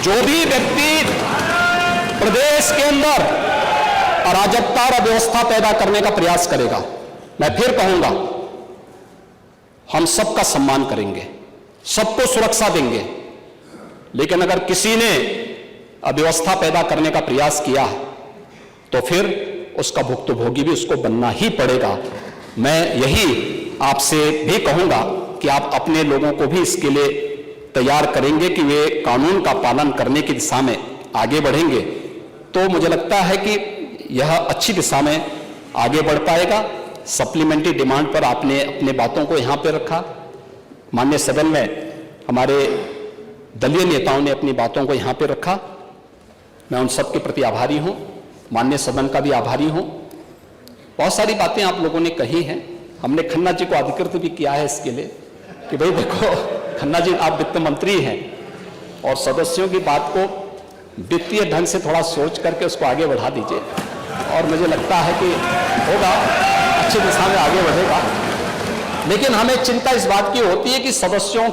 जो भी व्यक्ति प्रदेश के अंदर अराजकता और अव्यवस्था पैदा करने का प्रयास करेगा, मैं फिर कहूंगा, हम सबका सम्मान करेंगे, सबको सुरक्षा देंगे। लेकिन अगर किसी ने अव्यवस्था पैदा करने का प्रयास किया है तो फिर उसका भुक्तभोगी भी उसको बनना ही पड़ेगा। मैं यही आपसे भी कहूंगा कि आप अपने लोगों को भी इसके लिए तैयार करेंगे कि वे कानून का पालन करने की दिशा में आगे बढ़ेंगे, तो मुझे लगता है कि यह अच्छी दिशा में आगे बढ़ पाएगा। सप्लीमेंट्री डिमांड पर आपने अपने बातों को यहां पर रखा, माननीय सदन में हमारे दलीय नेताओं ने अपनी बातों को यहां पर रखा। मैं उन सब के प्रति आभारी हूं, माननीय सदन का भी आभारी हूं। बहुत सारी बातें आप लोगों ने कही हैं, हमने खन्ना जी को अधिकृत भी किया है इसके लिए कि भाई देखो खन्ना जी, आप वित्त मंत्री हैं और सदस्यों की बात को वित्तीय ढंग से थोड़ा सोच करके उसको आगे बढ़ा दीजिए, और मुझे लगता है कि होगा, अच्छी दिशा में आगे बढ़ेगा। लेकिन हमें चिंता इस बात की होती है कि सदस्यों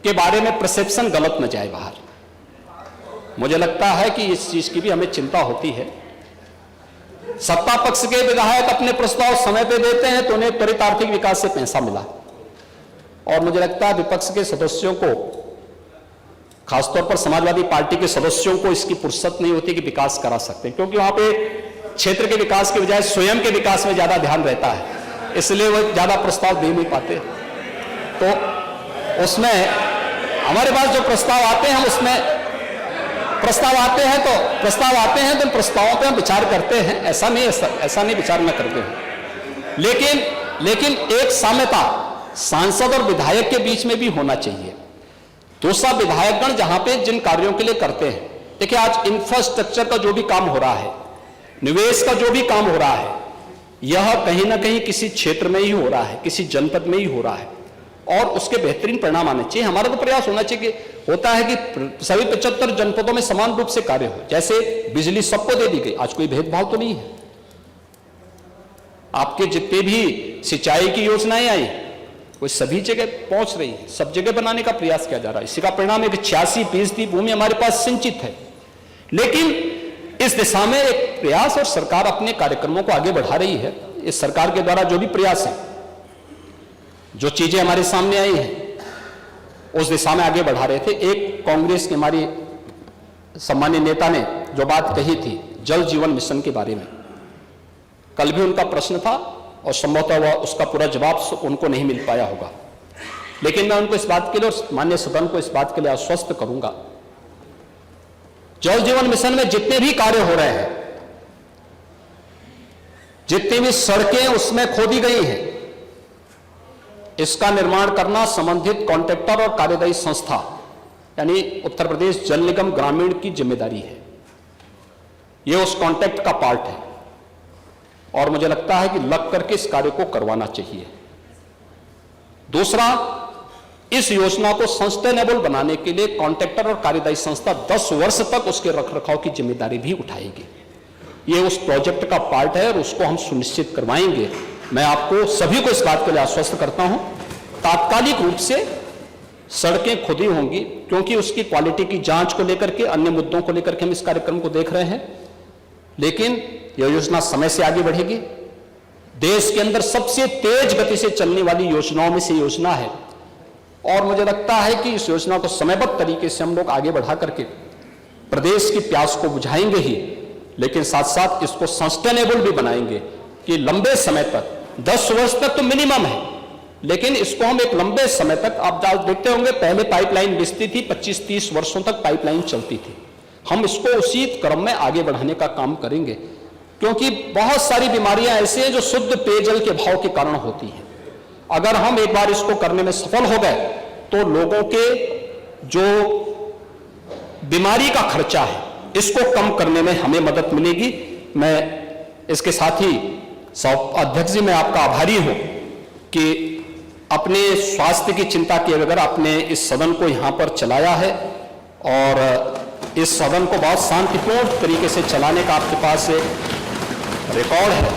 के बारे में परसेप्शन गलत न जाए बाहर। मुझे लगता है कि इस चीज की भी हमें चिंता होती है। सत्ता पक्ष के विधायक अपने प्रस्ताव समय पे देते हैं तो उन्हें त्वरित आर्थिक विकास से पैसा मिला, और मुझे लगता है विपक्ष के सदस्यों को, खासतौर पर समाजवादी पार्टी के सदस्यों को इसकी फुर्सत नहीं होती कि विकास करा सकते हैं, क्योंकि वहां पे क्षेत्र के विकास के बजाय स्वयं के विकास में ज्यादा ध्यान रहता है, इसलिए वो ज्यादा प्रस्ताव दे नहीं पाते। तो उसमें हमारे पास जो प्रस्ताव आते हैं, हम उसमें प्रस्ताव आते हैं तो प्रस्तावों पे हम विचार करते हैं, ऐसा नहीं विचार न करते हैं। लेकिन एक साम्यता सांसद और विधायक के बीच में भी होना चाहिए। दूसरा, विधायकगण जहां पे जिन कार्यों के लिए करते हैं, देखिए आज इंफ्रास्ट्रक्चर का जो भी काम हो रहा है, निवेश का जो भी काम हो रहा है, यह कहीं ना कहीं किसी क्षेत्र में ही हो रहा है, किसी जनपद में ही हो रहा है, और उसके बेहतरीन परिणाम आने चाहिए। हमारा तो प्रयास होना चाहिए कि होता है कि सभी 75 जनपदों में समान रूप से कार्य हो। जैसे बिजली सबको दे दी गई, आज कोई भेदभाव तो नहीं है। आपके जितने भी सिंचाई की योजनाएं आई, वो सभी जगह पहुंच रही है, सब जगह बनाने का प्रयास किया जा रहा है। इसी का परिणाम है कि 86% भूमि हमारे पास सिंचित है। लेकिन इस दिशा में एक प्रयास, और सरकार अपने कार्यक्रमों को आगे बढ़ा रही है। इस सरकार के द्वारा जो भी प्रयास है, जो चीजें हमारे सामने आई हैं, उस दिशा में आगे बढ़ा रहे थे। एक कांग्रेस के हमारी सम्मानीय नेता ने जो बात कही थी जल जीवन मिशन के बारे में, कल भी उनका प्रश्न था और संभवतः वह उसका पूरा जवाब उनको नहीं मिल पाया होगा। लेकिन मैं उनको इस बात के लिए और माननीय सदन को इस बात के लिए आश्वस्त करूंगा, जल जीवन मिशन में जितने भी कार्य हो रहे हैं, जितनी भी सड़कें उसमें खोदी गई हैं, इसका निर्माण करना संबंधित कॉन्ट्रैक्टर और कार्यदायी संस्था यानी उत्तर प्रदेश जल निगम ग्रामीण की जिम्मेदारी है। यह उस कॉन्ट्रैक्ट का पार्ट है, और मुझे लगता है कि लग करके इस कार्य को करवाना चाहिए। दूसरा, इस योजना को सस्टेनेबल बनाने के लिए कॉन्ट्रैक्टर और कार्यदायी संस्था 10 वर्ष तक उसके रखरखाव की जिम्मेदारी भी उठाएगी। यह उस प्रोजेक्ट का पार्ट है और उसको हम सुनिश्चित करवाएंगे। मैं आपको सभी को इस बात के लिए आश्वस्त करता हूं, तात्कालिक रूप से सड़कें खुदी होंगी, क्योंकि उसकी क्वालिटी की जांच को लेकर के, अन्य मुद्दों को लेकर के हम इस कार्यक्रम को देख रहे हैं। लेकिन यह योजना समय से आगे बढ़ेगी। देश के अंदर सबसे तेज गति से चलने वाली योजनाओं में से योजना है, और मुझे लगता है कि इस योजना को समयबद्ध तरीके से हम लोग आगे बढ़ा करके प्रदेश की प्यास को बुझाएंगे ही, लेकिन साथ साथ इसको सस्टेनेबल भी बनाएंगे कि लंबे समय तक, 10 वर्ष तक तो मिनिमम है, लेकिन इसको हम एक लंबे समय तक, आप देखते होंगे पहले पाइपलाइन बिछती थी, 25-30 वर्षों तक पाइपलाइन चलती थी। हम इसको उसी क्रम में आगे बढ़ाने का काम करेंगे, क्योंकि बहुत सारी बीमारियां ऐसी हैं जो शुद्ध पेयजल के अभाव के कारण होती हैं। अगर हम एक बार इसको करने में सफल हो गए तो लोगों के जो बीमारी का खर्चा है, इसको कम करने में हमें मदद मिलेगी। मैं इसके साथ ही अध्यक्ष जी, मैं आपका आभारी हूं कि अपने स्वास्थ्य की चिंता किए बगैर आपने इस सदन को यहां पर चलाया है, और इस सदन को बहुत शांतिपूर्ण तरीके से चलाने का आपके पास रिकॉर्ड है।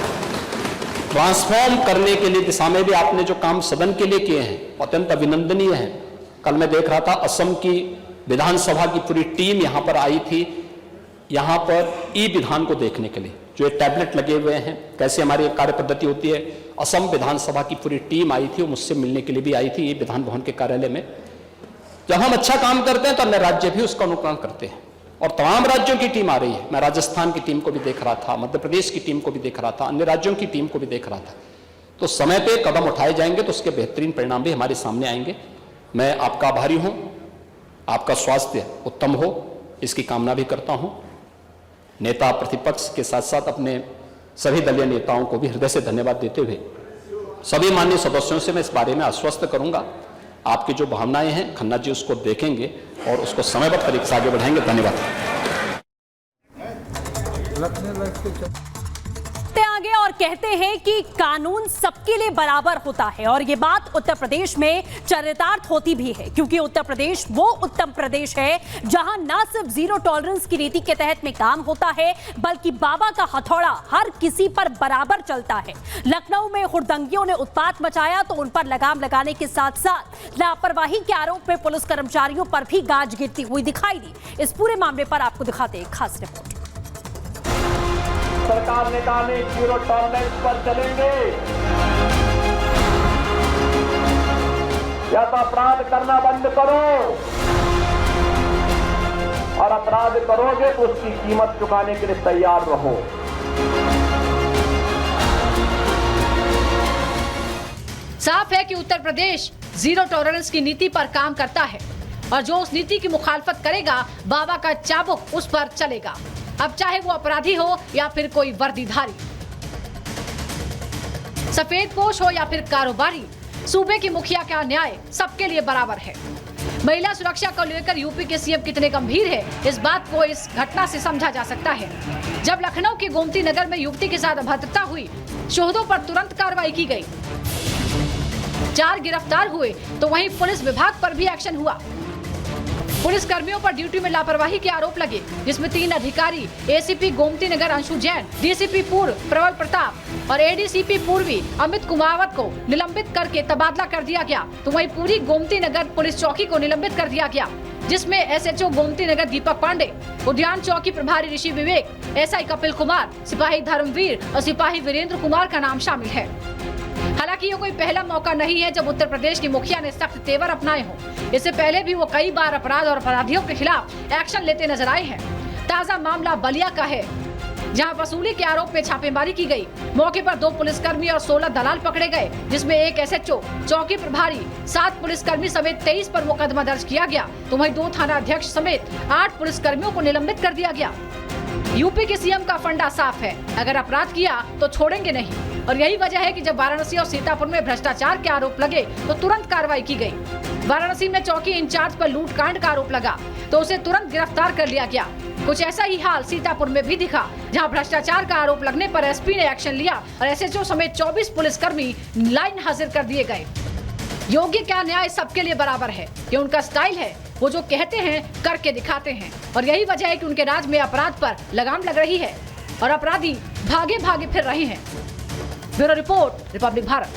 ट्रांसफॉर्म करने के लिए दिशा में भी आपने जो काम सदन के लिए किए हैं, अत्यंत अभिनंदनीय हैं। कल मैं देख रहा था असम की विधानसभा की पूरी टीम यहाँ पर आई थी, यहाँ पर ई विधान को देखने के लिए। जो ये टैबलेट लगे हुए हैं, कैसे हमारी कार्य पद्धति होती है। असम विधानसभा की पूरी टीम आई थी, वो मुझसे मिलने के लिए भी आई थी, ये विधान भवन के कार्यालय में। जब हम अच्छा काम करते हैं तो अन्य राज्य भी उसका अनुकरण करते हैं, और तमाम राज्यों की टीम आ रही है। मैं राजस्थान की टीम को भी देख रहा था, मध्य प्रदेश की टीम को भी देख रहा था, अन्य राज्यों की टीम को भी देख रहा था। तो समय पे कदम उठाए जाएंगे तो उसके बेहतरीन परिणाम भी हमारे सामने आएंगे। मैं आपका आभारी हूं, आपका स्वास्थ्य उत्तम हो इसकी कामना भी करता हूं। नेता प्रतिपक्ष के साथ साथ अपने सभी दलीय नेताओं को भी हृदय से धन्यवाद देते हुए सभी माननीय सदस्यों से मैं इस बारे में आश्वस्त करूंगा, आपकी जो भावनाएं हैं खन्ना जी उसको देखेंगे और उसको समयबद्ध तरीके से आगे बढ़ाएंगे। धन्यवाद। आगे और कहते हैं कि कानून सबके लिए बराबर होता है, और ये बात उत्तर प्रदेश में चरितार्थ होती भी है, क्योंकि उत्तर प्रदेश वो उत्तम प्रदेश है जहां न सिर्फ जीरो टॉलरेंस की नीति के तहत में काम होता है, बल्कि बाबा का हथौड़ा हर किसी पर बराबर चलता है। लखनऊ में हुड़दंगियों ने उत्पात मचाया तो उन पर लगाम लगाने के साथ साथ लापरवाही के आरोप में पुलिस कर्मचारियों पर भी गाज गिरती हुई दिखाई दी। इस पूरे मामले पर आपको दिखाते हैं खास रिपोर्ट। सरकार ने कहा नहीं, जीरो टॉलरेंस पर चलेंगे, या तो अपराध करना बंद करो, और अपराध करोगे तो उसकी कीमत चुकाने के लिए तैयार रहो। साफ है कि उत्तर प्रदेश जीरो टॉलरेंस की नीति पर काम करता है, और जो उस नीति की मुखालफत करेगा बाबा का चाबुक उस पर चलेगा, अब चाहे वो अपराधी हो या फिर कोई वर्दीधारी, सफेदपोश हो या फिर कारोबारी। सूबे की मुखिया का न्याय सबके लिए बराबर है। महिला सुरक्षा को लेकर यूपी के सीएम कितने गंभीर है, इस बात को इस घटना से समझा जा सकता है। जब लखनऊ के गोमती नगर में युवती के साथ अभद्रता हुई, शोहदों पर तुरंत कार्रवाई की गई, 4 गिरफ्तार हुए, तो वहीं पुलिस विभाग पर भी एक्शन हुआ। पुलिस कर्मियों पर ड्यूटी में लापरवाही के आरोप लगे, जिसमें 3 अधिकारी एसीपी गोमती नगर अंशु जैन, डीसीपी पूर्व प्रबल प्रताप और एडीसीपी पूर्वी अमित कुमावत को निलंबित करके तबादला कर दिया गया। तो वहीं पूरी गोमती नगर पुलिस चौकी को निलंबित कर दिया गया, जिसमें एसएचओ गोमती नगर दीपक पांडे, उद्यान चौकी प्रभारी ऋषि विवेक, एसआई कपिल कुमार, सिपाही धर्मवीर और सिपाही वीरेंद्र कुमार का नाम शामिल है। हालांकि ये कोई पहला मौका नहीं है जब उत्तर प्रदेश की मुखिया ने सख्त तेवर अपनाए हों। इससे पहले भी वो कई बार अपराध और अपराधियों के खिलाफ एक्शन लेते नजर आए हैं। ताजा मामला बलिया का है, जहां वसूली के आरोप में छापेमारी की गई। मौके पर 2 पुलिसकर्मी और 16 दलाल पकड़े गए, जिसमें 1 एसएचओ, चौकी प्रभारी, 7 पुलिसकर्मी समेत 23 पर मुकदमा दर्ज किया गया। तो वहीं 2 थाना अध्यक्ष समेत 8 पुलिसकर्मियों को निलंबित कर दिया गया। यूपी के सीएम का फंडा साफ है, अगर अपराध किया तो छोड़ेंगे नहीं, और यही वजह है कि जब वाराणसी और सीतापुर में भ्रष्टाचार के आरोप लगे तो तुरंत कार्रवाई की गई। वाराणसी में चौकी इंचार्ज पर लूटकांड का आरोप लगा तो उसे तुरंत गिरफ्तार कर लिया गया। कुछ ऐसा ही हाल सीतापुर में भी दिखा, जहां भ्रष्टाचार का आरोप लगने पर एसपी ने एक्शन लिया और एसएचओ समेत 24 पुलिसकर्मी लाइन हाजिर कर दिए गए। योग्य क्या न्याय सबके लिए बराबर है, ये उनका स्टाइल है। वो जो कहते हैं करके दिखाते हैं, और यही वजह है कि उनके राज में अपराध पर लगाम लग रही है और अपराधी भागे भागे फिर रहे हैं। Bureau report, Republic Bharat.